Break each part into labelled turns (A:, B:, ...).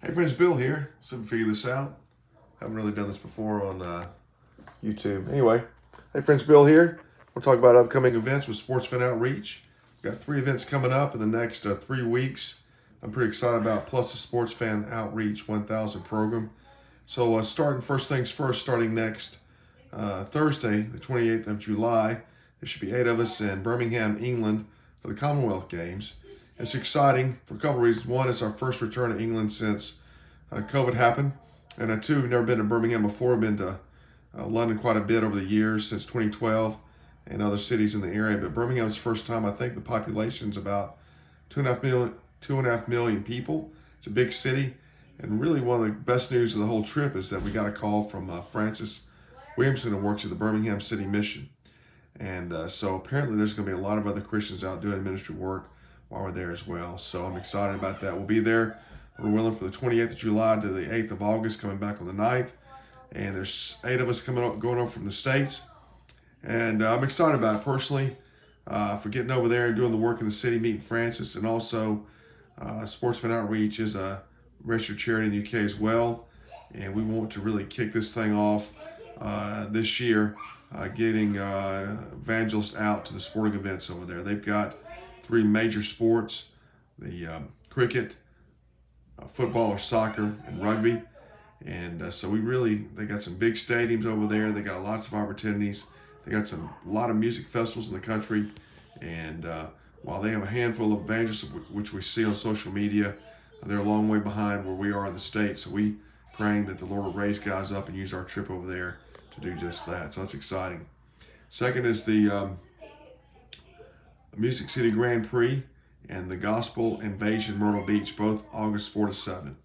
A: Hey friends, Bill here. So we figure this out. Haven't really done this before on YouTube. Anyway, hey friends, Bill here. We'll talk about upcoming events with Sports Fan Outreach. We've got 3 events coming up in the next 3 weeks. I'm pretty excited about, plus the Sports Fan Outreach 1000 program. So starting first things first, starting next Thursday, the 28th of July, there should be 8 of us in Birmingham, England for the Commonwealth Games. It's exciting for a couple reasons. One, it's our first return to England since COVID happened. And two, we've never been to Birmingham before. We've been to London quite a bit over the years since 2012 and other cities in the area. But Birmingham's the first time. I think the population's about 2.5 million people. It's a big city. And really one of the best news of the whole trip is that we got a call from Francis Williamson, who works at the Birmingham City Mission. And so apparently there's going to be a lot of other Christians out doing ministry work while we're there as well. So I'm excited about that. We'll be there, Lord willing, for the 28th of July to the 8th of August, coming back on the 9th. And there's 8 of us going over from the States. And I'm excited about it personally, for getting over there and doing the work in the city, meeting Francis. And also, Sportsman Outreach is a registered charity in the UK as well. And we want to really kick this thing off this year, getting evangelists out to the sporting events over there. They've got 3 major sports, the cricket, football or soccer, and rugby. And so they got some big stadiums over there. They got lots of opportunities. They got a lot of music festivals in the country. And while they have a handful of evangelists, which we see on social media, they're a long way behind where we are in the States. So we praying that the Lord will raise guys up and use our trip over there to do just that. So that's exciting. Second is the Music City Grand Prix and the Gospel Invasion Myrtle Beach, both August 4 to 7.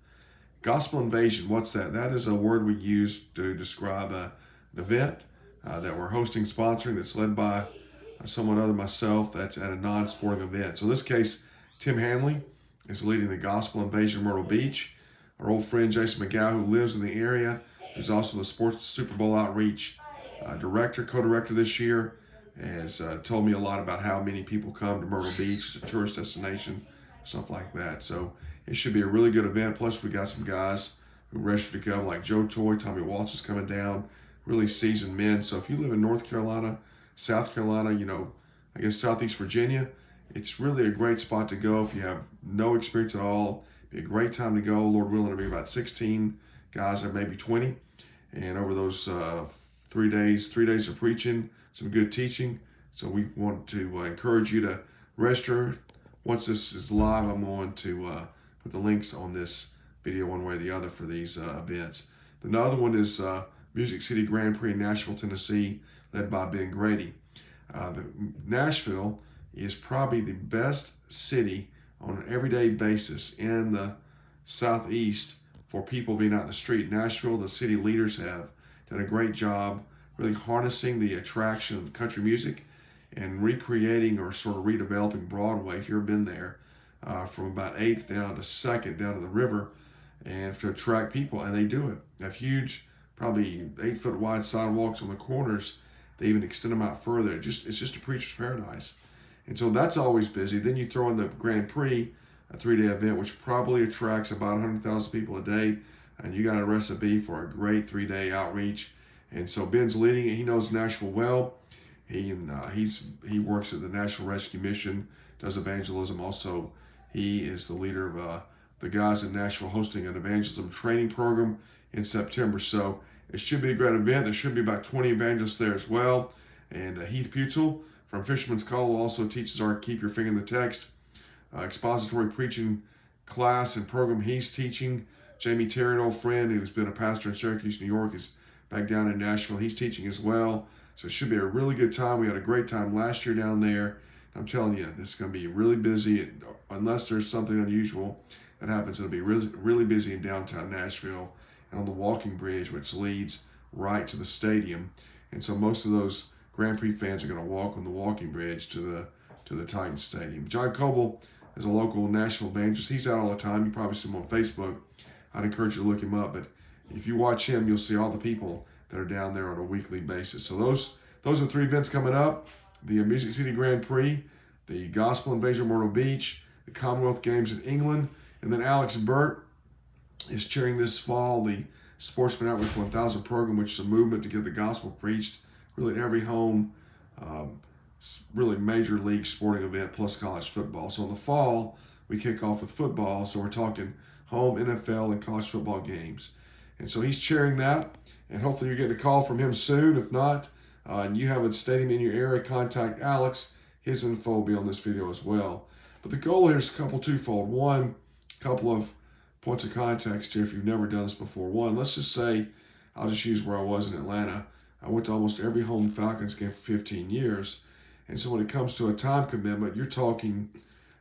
A: Gospel Invasion, what's that? That is a word we use to describe an event that we're hosting, sponsoring, that's led by someone other than myself, that's at a non-sporting event. So in this case, Tim Hanley is leading the Gospel Invasion Myrtle Beach. Our old friend Jason McGow, who lives in the area, who's also the Sports Super Bowl Outreach co-director this year, has told me a lot about how many people come to Myrtle Beach. It's a tourist destination, stuff like that. So it should be a really good event. Plus, we got some guys who registered to come, like Joe Toy, Tommy Waltz is coming down, really seasoned men. So if you live in North Carolina, South Carolina, I guess Southeast Virginia, it's really a great spot to go if you have no experience at all. Be a great time to go. Lord willing, it'll be about 16 guys, or maybe 20. And over those 3 days of preaching, some good teaching. So we want to encourage you to register. Once this is live, I'm going to put the links on this video one way or the other for these events. The other one is Music City Grand Prix in Nashville, Tennessee, led by Ben Grady. Nashville is probably the best city on an everyday basis in the Southeast for people being out in the street. Nashville, the city leaders have done a great job really harnessing the attraction of country music and recreating or sort of redeveloping Broadway, if you've ever been there, from about 8th down to 2nd, down to the river, and to attract people. And they do it. They have huge, probably 8-foot wide sidewalks on the corners. They even extend them out further. It's just a preacher's paradise. And so that's always busy. Then you throw in the Grand Prix, a 3-day event, which probably attracts about 100,000 people a day. And you got a recipe for a great 3-day outreach. And so Ben's leading it. He knows Nashville well. He works at the Nashville Rescue Mission, does evangelism. Also, he is the leader of the guys in Nashville hosting an evangelism training program in September. So it should be a great event. There should be about 20 evangelists there as well. And Heath Putzel from Fisherman's Call also teaches our Keep Your Finger in the Text expository preaching class and program he's teaching. Jamie Terry, an old friend who's been a pastor in Syracuse, New York, is back down in Nashville. He's teaching as well. So it should be a really good time. We had a great time last year down there. I'm telling you, this is going to be really busy. Unless there's something unusual that happens, it'll be really, really busy in downtown Nashville and on the walking bridge, which leads right to the stadium. And so most of those Grand Prix fans are going to walk on the walking bridge to the Titans Stadium. John Coble is a local Nashville evangelist. He's out all the time. You probably see him on Facebook. I'd encourage you to look him up. But if you watch him, you'll see all the people that are down there on a weekly basis. So those are 3 events coming up: the Music City Grand Prix, the Gospel Invasion Myrtle Beach, the Commonwealth Games in England, and then Alex Burt is chairing this fall the Sportsman Outreach 1000 program, which is a movement to get the gospel preached really in every home, really major league sporting event plus college football. So in the fall, we kick off with football. So we're talking home NFL and college football games. And so he's chairing that. And hopefully you're getting a call from him soon. If not, and you have a stadium in your area, contact Alex. His info will be on this video as well. But the goal here is twofold. One, a couple of points of context here if you've never done this before. One, let's just say, I'll just use where I was in Atlanta. I went to almost every home Falcons game for 15 years. And so when it comes to a time commitment, you're talking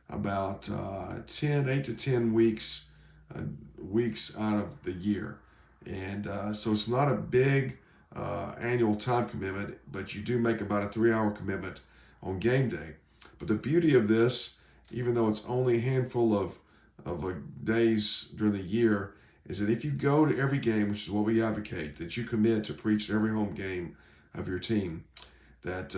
A: about 8 to 10 weeks out of the year. And so it's not a big annual time commitment, but you do make about a 3-hour commitment on game day. But the beauty of this, even though it's only a handful of days during the year, is that if you go to every game, which is what we advocate, that you commit to preach every home game of your team, that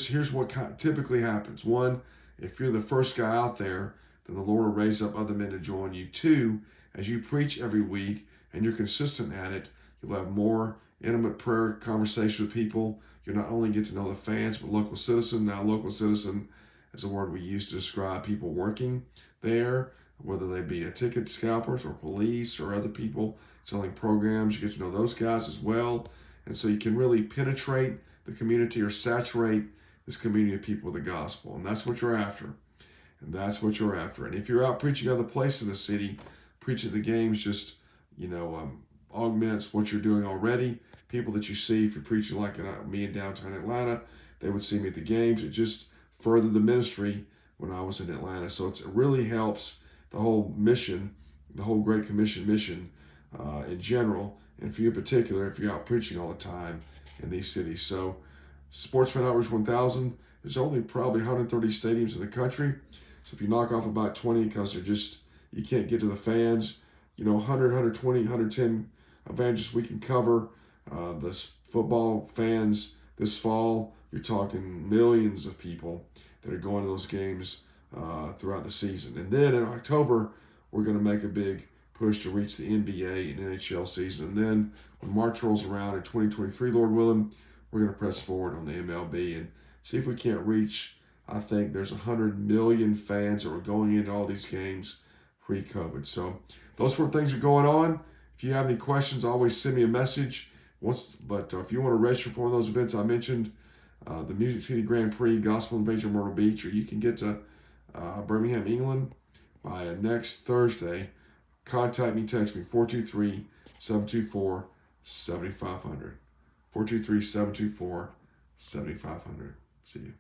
A: here's what typically happens. One, if you're the first guy out there, then the Lord will raise up other men to join you. Two, as you preach every week and you're consistent at it, you'll have more intimate prayer conversation with people. You'll not only get to know the fans, but local citizen. Now, local citizen is a word we use to describe people working there, whether they be ticket scalpers or police or other people selling programs. You get to know those guys as well. And so you can really penetrate the community or saturate this community of people with the gospel. And that's what you're after. And that's what you're after. And if you're out preaching other places in the city, preaching the games just, augments what you're doing already. People that you see, if you're preaching like me in downtown Atlanta, they would see me at the games. It just furthered the ministry when I was in Atlanta. So it really helps the whole mission, the whole Great Commission mission in general, and for you in particular, if you're out preaching all the time in these cities. So Sportsman Outreach 1000, there's only probably 130 stadiums in the country. So if you knock off about 20 because you can't get to the fans, 100, 120, 110 evangelists we can cover. The football fans this fall, you're talking millions of people that are going to those games throughout the season. And then in October, we're going to make a big push to reach the NBA and NHL season. And then when March rolls around in 2023, Lord willing, we're going to press forward on the MLB and see if we can't reach, I think there's 100 million fans that were going into all these games pre-COVID. So those 4 things are going on. If you have any questions, always send me a message. But if you want to register for one of those events I mentioned, the Music City Grand Prix, Gospel Invasion, Myrtle Beach, or you can get to Birmingham, England by next Thursday, contact me, text me, 423-724-7500. 423-724-7500. See you.